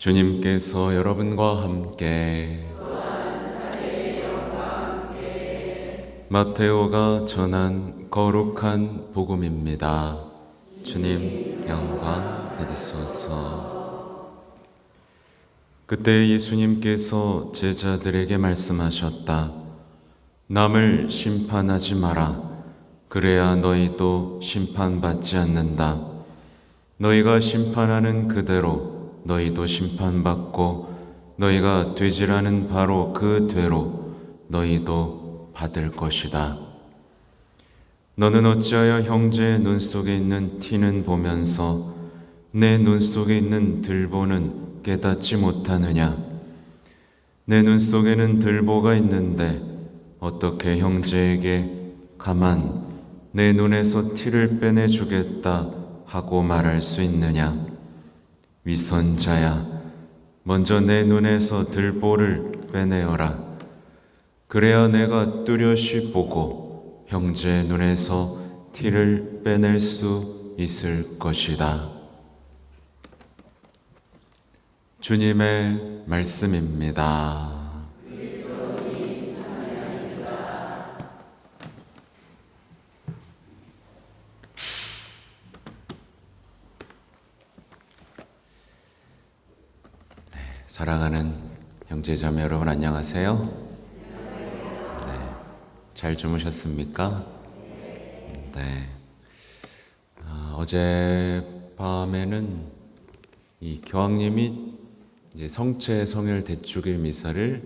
주님께서 여러분과 함께 마테오가 전한 거룩한 복음입니다. 주님 영광 받으소서. 그때 예수님께서 제자들에게 말씀하셨다. 남을 심판하지 마라. 그래야 너희도 심판받지 않는다. 너희가 심판하는 그대로 너희도 심판받고 너희가 되지라는 바로 그 되로 너희도 받을 것이다. 너는 어찌하여 형제의 눈 속에 있는 티는 보면서 내 눈 속에 있는 들보는 깨닫지 못하느냐? 내 눈 속에는 들보가 있는데 어떻게 형제에게 가만 내 눈에서 티를 빼내주겠다 하고 말할 수 있느냐? 위선자야, 먼저 내 눈에서 들보를 빼내어라. 그래야 내가 뚜렷이 보고 형제의 눈에서 티를 빼낼 수 있을 것이다. 주님의 말씀입니다. 사랑하는 형제자매 여러분, 안녕하세요. 네, 잘 주무셨습니까? 네. 어젯밤에는 이 교황님이 이제 성체 성혈 대축일 미사를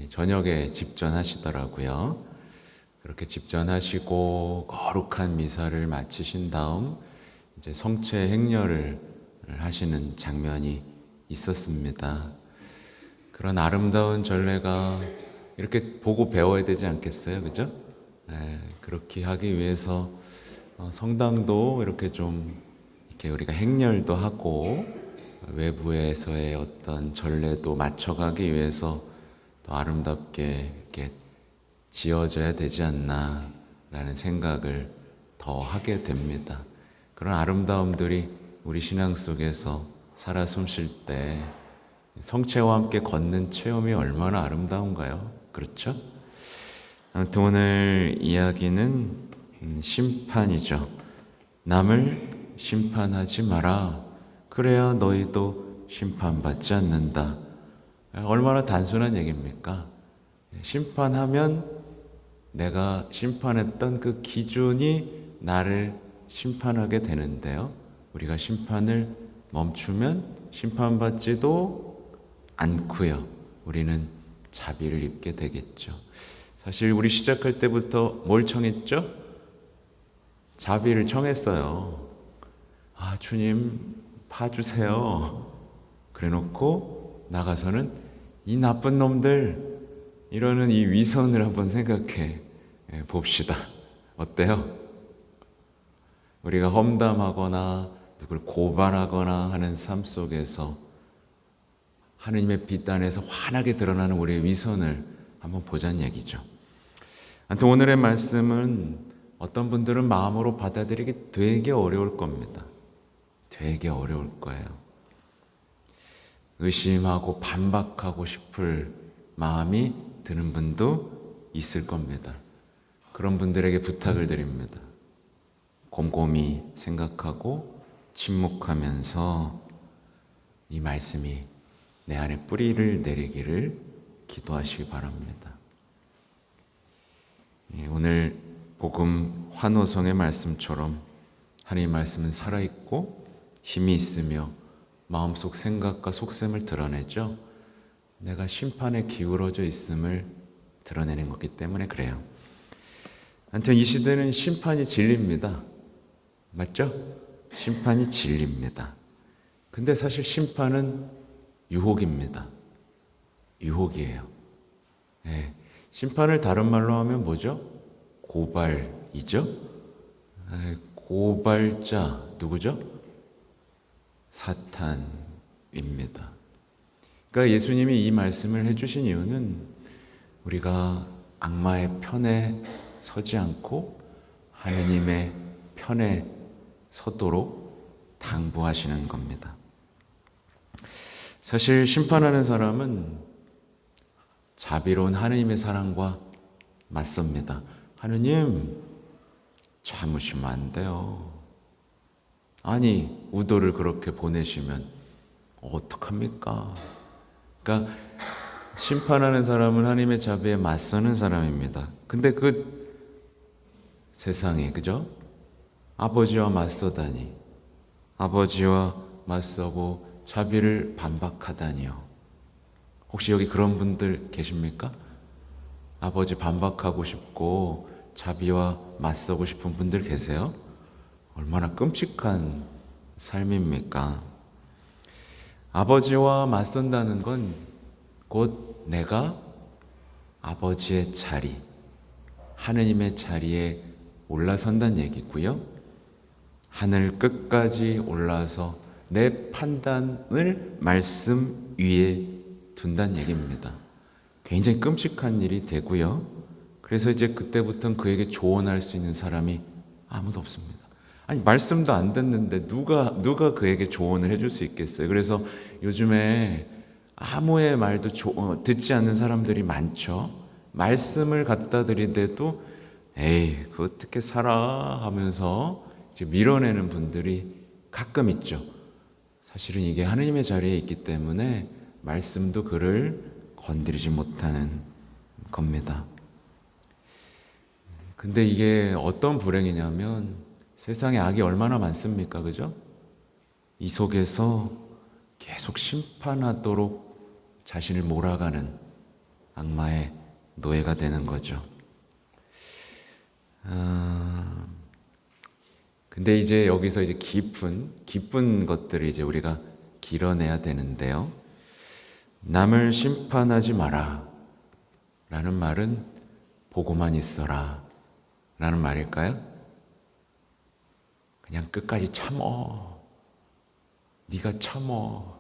저녁에 집전하시더라고요. 그렇게 집전하시고 거룩한 미사를 마치신 다음 이제 성체 행렬을 하시는 장면이 있었습니다. 그런 아름다운 전례가 이렇게 보고 배워야 되지 않겠어요? 그죠? 그렇게 하기 위해서 성당도 이렇게 좀 이렇게 우리가 행렬도 하고 외부에서의 어떤 전례도 맞춰가기 위해서 더 아름답게 이렇게 지어져야 되지 않나라는 생각을 더 하게 됩니다. 그런 아름다움들이 우리 신앙 속에서 살아 숨쉴 때 성체와 함께 걷는 체험이 얼마나 아름다운가요? 그렇죠? 아무튼 오늘 이야기는 심판이죠. 남을 심판하지 마라. 그래야 너희도 심판받지 않는다. 얼마나 단순한 얘기입니까? 심판하면 내가 심판했던 그 기준이 나를 심판하게 되는데요. 우리가 심판을 멈추면 심판받지도 않고요. 우리는 자비를 입게 되겠죠. 사실 우리 시작할 때부터 뭘 청했죠? 자비를 청했어요. 주님 봐주세요. 그래놓고 나가서는 이 나쁜 놈들 이러는 이 위선을 한번 생각해 봅시다. 어때요? 우리가 험담하거나 누굴 고발하거나 하는 삶 속에서 하느님의 빛 안에서 환하게 드러나는 우리의 위선을 한번 보자는 얘기죠. 아무튼 오늘의 말씀은 어떤 분들은 마음으로 받아들이기 되게 어려울 겁니다. 되게 어려울 거예요. 의심하고 반박하고 싶을 마음이 드는 분도 있을 겁니다. 그런 분들에게 부탁을 드립니다. 곰곰이 생각하고 침묵하면서 이 말씀이 내 안에 뿌리를 내리기를 기도하시기 바랍니다. 오늘 복음 환호성의 말씀처럼 하나님의 말씀은 살아있고 힘이 있으며 마음속 생각과 속셈을 드러내죠. 내가 심판에 기울어져 있음을 드러내는 거기 때문에 그래요. 아무튼 이 시대는 심판이 진리입니다. 맞죠? 심판이 진리입니다. 근데 사실 심판은 유혹입니다. 유혹이에요. 심판을 다른 말로 하면 뭐죠? 고발이죠? 고발자 누구죠? 사탄입니다. 그러니까 예수님이 이 말씀을 해주신 이유는 우리가 악마의 편에 서지 않고 하느님의 편에 서도록 당부하시는 겁니다. 사실 심판하는 사람은 자비로운 하느님의 사랑과 맞섭니다. 하느님, 참으시면 안 돼요. 아니, 우도를 그렇게 보내시면 어떡합니까? 그러니까 심판하는 사람은 하나님의 자비에 맞서는 사람입니다. 근데 그 세상에, 그죠? 아버지와 맞서다니, 아버지와 맞서고 자비를 반박하다니요. 혹시 여기 그런 분들 계십니까? 아버지 반박하고 싶고 자비와 맞서고 싶은 분들 계세요? 얼마나 끔찍한 삶입니까? 아버지와 맞선다는 건 곧 내가 아버지의 자리, 하느님의 자리에 올라선다는 얘기고요. 하늘 끝까지 올라서 내 판단을 말씀 위에 둔다는 얘기입니다. 굉장히 끔찍한 일이 되고요. 그래서 이제 그때부터는 그에게 조언할 수 있는 사람이 아무도 없습니다. 아니, 말씀도 안 듣는데 누가 그에게 조언을 해줄 수 있겠어요? 그래서 요즘에 아무의 말도 듣지 않는 사람들이 많죠. 말씀을 갖다 드리는데도 에이, 그 어떻게 살아 하면서 이제 밀어내는 분들이 가끔 있죠. 사실은 이게 하느님의 자리에 있기 때문에 말씀도 그를 건드리지 못하는 겁니다. 근데 이게 어떤 불행이냐면 세상에 악이 얼마나 많습니까? 그죠? 이 속에서 계속 심판하도록 자신을 몰아가는 악마의 노예가 되는 거죠. 근데 이제 여기서 이제 기쁜 것들을 이제 우리가 길어내야 되는데요. 남을 심판하지 마라 라는 말은 보고만 있어라 라는 말일까요? 그냥 끝까지 참어. 네가 참어.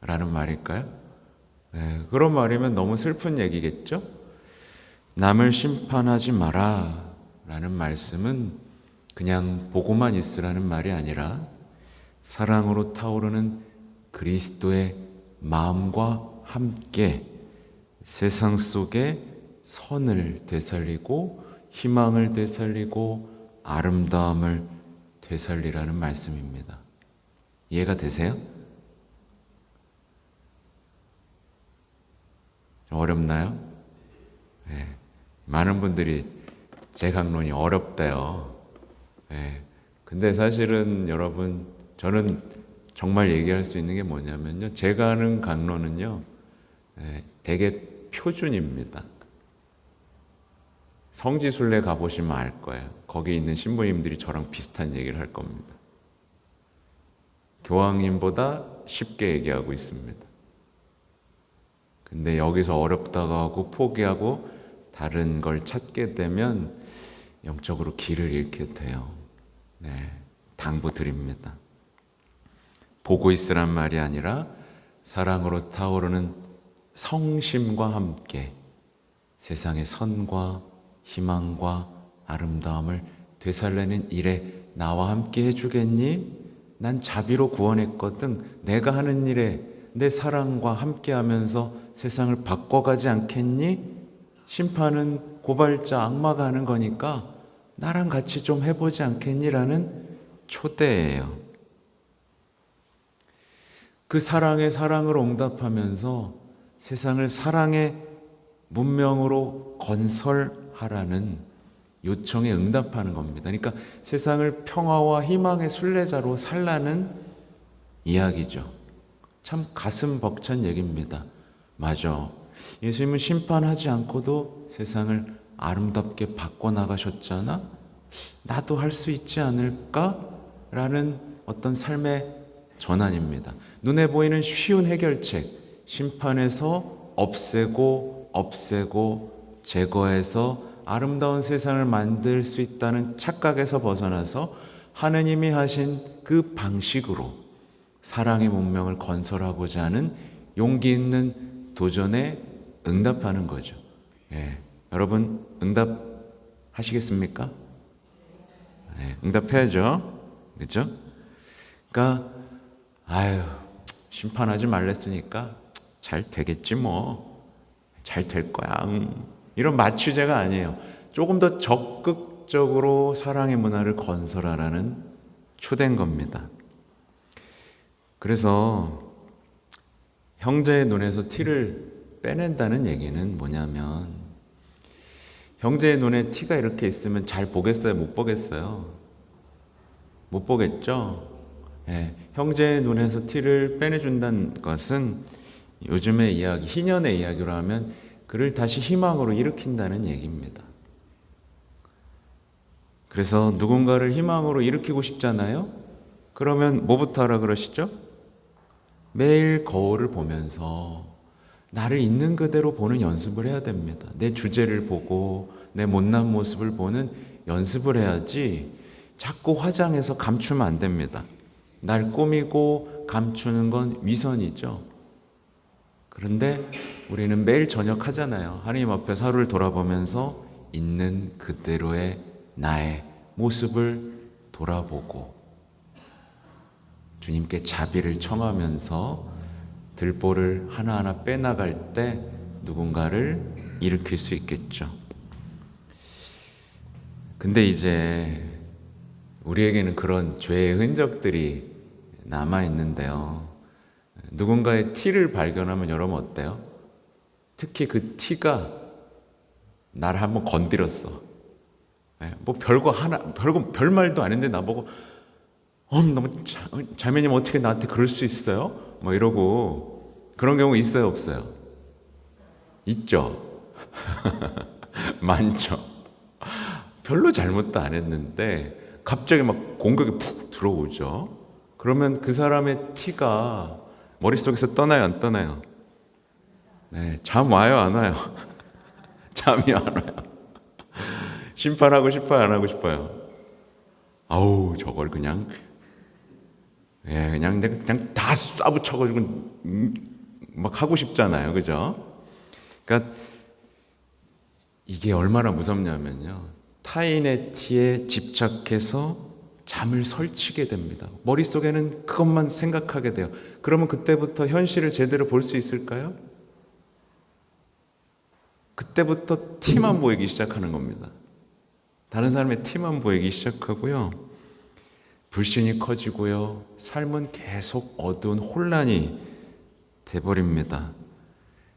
라는 말일까요? 네, 그런 말이면 너무 슬픈 얘기겠죠? 남을 심판하지 마라 라는 말씀은 그냥 보고만 있으라는 말이 아니라 사랑으로 타오르는 그리스도의 마음과 함께 세상 속에 선을 되살리고 희망을 되살리고 아름다움을 되살리라는 말씀입니다. 이해가 되세요? 좀 어렵나요? 네. 많은 분들이 제 강론이 어렵대요. 네. 근데 사실은 여러분, 저는 정말 얘기할 수 있는 게 뭐냐면요. 제가 하는 강론은요, 되게 표준입니다. 성지순례 가보시면 알 거예요. 거기 있는 신부님들이 저랑 비슷한 얘기를 할 겁니다. 교황님보다 쉽게 얘기하고 있습니다. 근데 여기서 어렵다고 하고 포기하고 다른 걸 찾게 되면 영적으로 길을 잃게 돼요. 네, 당부드립니다. 보고 있으란 말이 아니라 사랑으로 타오르는 성심과 함께 세상의 선과 희망과 아름다움을 되살리는 일에 나와 함께 해주겠니? 난 자비로 구원했거든. 내가 하는 일에 내 사랑과 함께하면서 세상을 바꿔가지 않겠니? 심판은 고발자 악마가 하는 거니까 나랑 같이 좀 해보지 않겠니? 라는 초대예요. 그 사랑에 사랑으로 응답하면서 세상을 사랑의 문명으로 건설하라는 요청에 응답하는 겁니다. 그러니까 세상을 평화와 희망의 순례자로 살라는 이야기죠. 참 가슴 벅찬 얘기입니다. 맞아. 예수님은 심판하지 않고도 세상을 아름답게 바꿔나가셨잖아? 나도 할 수 있지 않을까? 라는 어떤 삶의 전환입니다. 눈에 보이는 쉬운 해결책, 심판에서 없애고 제거해서 아름다운 세상을 만들 수 있다는 착각에서 벗어나서 하느님이 하신 그 방식으로 사랑의 문명을 건설하고자 하는 용기 있는 도전에 응답하는 거죠. 예, 여러분 응답하시겠습니까? 네, 응답해야죠. 그렇죠? 그러니까 심판하지 말랬으니까 잘 되겠지 뭐. 잘 될 거야. 이런 마취제가 아니에요. 조금 더 적극적으로 사랑의 문화를 건설하라는 초대인 겁니다. 그래서 형제의 눈에서 티를 빼낸다는 얘기는 뭐냐면, 형제의 눈에 티가 이렇게 있으면 잘 보겠어요? 못 보겠어요? 못 보겠죠? 예, 형제의 눈에서 티를 빼내준다는 것은 요즘의 이야기, 희년의 이야기로 하면 그를 다시 희망으로 일으킨다는 얘기입니다. 그래서 누군가를 희망으로 일으키고 싶잖아요? 그러면 뭐부터 하라 그러시죠? 매일 거울을 보면서 나를 있는 그대로 보는 연습을 해야 됩니다. 내 주제를 보고 내 못난 모습을 보는 연습을 해야지 자꾸 화장해서 감추면 안 됩니다. 날 꾸미고 감추는 건 위선이죠. 그런데 우리는 매일 저녁 하잖아요. 하나님 앞에 하루를 돌아보면서 있는 그대로의 나의 모습을 돌아보고 주님께 자비를 청하면서 들보를 하나하나 빼나갈 때 누군가를 일으킬 수 있겠죠. 근데 이제 우리에게는 그런 죄의 흔적들이 남아있는데요. 누군가의 티를 발견하면 여러분 어때요? 특히 그 티가 나를 한번 건드렸어. 뭐 별 말도 아닌데 나보고 너무 자매님 어떻게 나한테 그럴 수 있어요? 뭐 이러고 그런 경우 있어요, 없어요? 있죠. 많죠. 별로 잘못도 안 했는데 갑자기 막 공격이 푹 들어오죠. 그러면 그 사람의 티가 머릿속에서 떠나요, 안 떠나요? 네, 잠 와요, 안 와요? 잠이 안 와요. 심판하고 싶어요, 안 하고 싶어요? 아우, 저걸 그냥 그냥 다 쏴붙여가지고 막 하고 싶잖아요, 그죠? 그러니까 이게 얼마나 무섭냐면요, 타인의 티에 집착해서 잠을 설치게 됩니다. 머릿속에는 그것만 생각하게 돼요. 그러면 그때부터 현실을 제대로 볼 수 있을까요? 그때부터 티만 보이기 시작하는 겁니다. 다른 사람의 티만 보이기 시작하고요, 불신이 커지고요, 삶은 계속 어두운 혼란이 돼버립니다.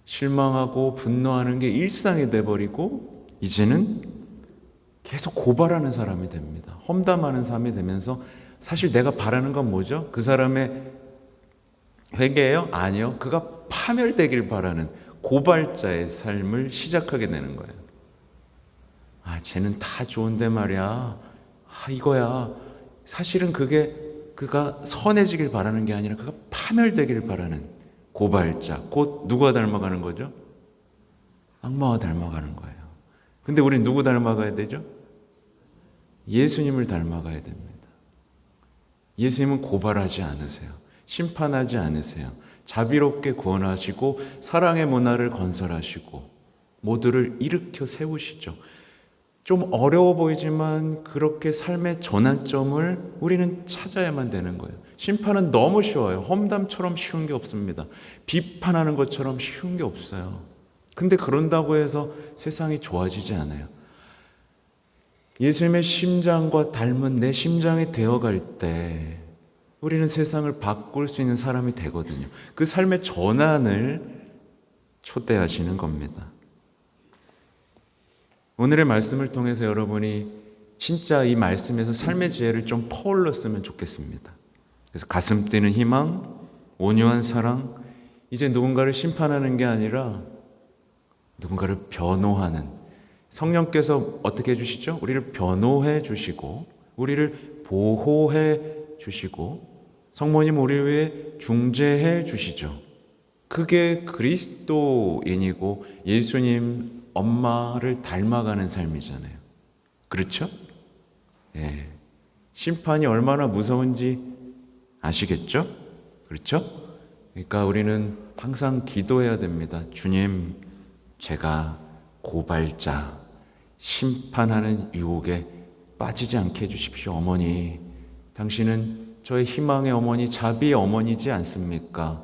실망하고 분노하는 게 일상이 돼버리고 이제는 계속 고발하는 사람이 됩니다. 험담하는 사람이 되면서 사실 내가 바라는 건 뭐죠? 그 사람의 회개예요? 아니요. 그가 파멸되길 바라는 고발자의 삶을 시작하게 되는 거예요. 쟤는 다 좋은데 말이야. 이거야. 사실은 그가 선해지길 바라는 게 아니라 그가 파멸되길 바라는 고발자. 곧 누가 닮아가는 거죠? 악마와 닮아가는 거예요. 근데 우리는 누구 닮아가야 되죠? 예수님을 닮아가야 됩니다. 예수님은 고발하지 않으세요. 심판하지 않으세요. 자비롭게 구원하시고 사랑의 문화를 건설하시고 모두를 일으켜 세우시죠. 좀 어려워 보이지만 그렇게 삶의 전환점을 우리는 찾아야만 되는 거예요. 심판은 너무 쉬워요. 험담처럼 쉬운 게 없습니다. 비판하는 것처럼 쉬운 게 없어요. 근데 그런다고 해서 세상이 좋아지지 않아요. 예수님의 심장과 닮은 내 심장이 되어갈 때 우리는 세상을 바꿀 수 있는 사람이 되거든요. 그 삶의 전환을 초대하시는 겁니다. 오늘의 말씀을 통해서 여러분이 진짜 이 말씀에서 삶의 지혜를 좀 퍼올렸으면 좋겠습니다. 그래서 가슴 뛰는 희망, 온유한 사랑, 이제 누군가를 심판하는 게 아니라 누군가를 변호하는, 성령께서 어떻게 해주시죠? 우리를 변호해 주시고 우리를 보호해 주시고 성모님 우리 위해 중재해 주시죠. 그게 그리스도인이고 예수님 엄마를 닮아가는 삶이잖아요. 그렇죠? 예. 심판이 얼마나 무서운지 아시겠죠? 그렇죠? 그러니까 우리는 항상 기도해야 됩니다. 주님, 제가 고발자, 심판하는 유혹에 빠지지 않게 해주십시오. 어머니, 당신은 저의 희망의 어머니, 자비의 어머니지 않습니까?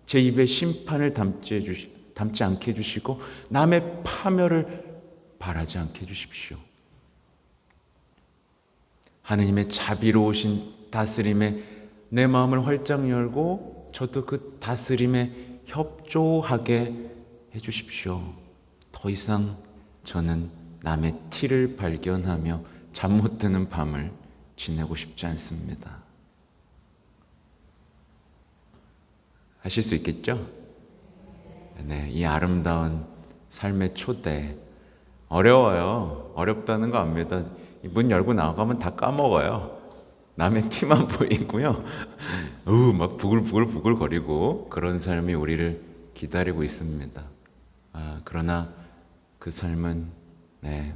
제 입에 심판을 담지 않게 해주시고 남의 파멸을 바라지 않게 해주십시오. 하느님의 자비로우신 다스림에 내 마음을 활짝 열고 저도 그 다스림에 협조하게 해주십시오. 더 이상 저는 남의 티를 발견하며 잠 못 드는 밤을 지내고 싶지 않습니다. 하실 수 있겠죠? 네, 이 아름다운 삶의 초대. 어려워요. 어렵다는 거 압니다. 문 열고 나가면 다 까먹어요. 남의 티만 보이고요. 막 부글부글 거리고 그런 삶이 우리를 기다리고 있습니다. 그러나 그 삶은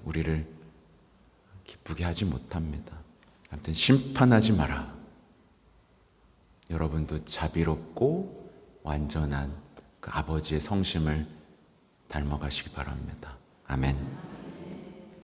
우리를 기쁘게 하지 못합니다. 아무튼 심판하지 마라. 여러분도 자비롭고 완전한 그 아버지의 성심을 닮아가시기 바랍니다. 아멘.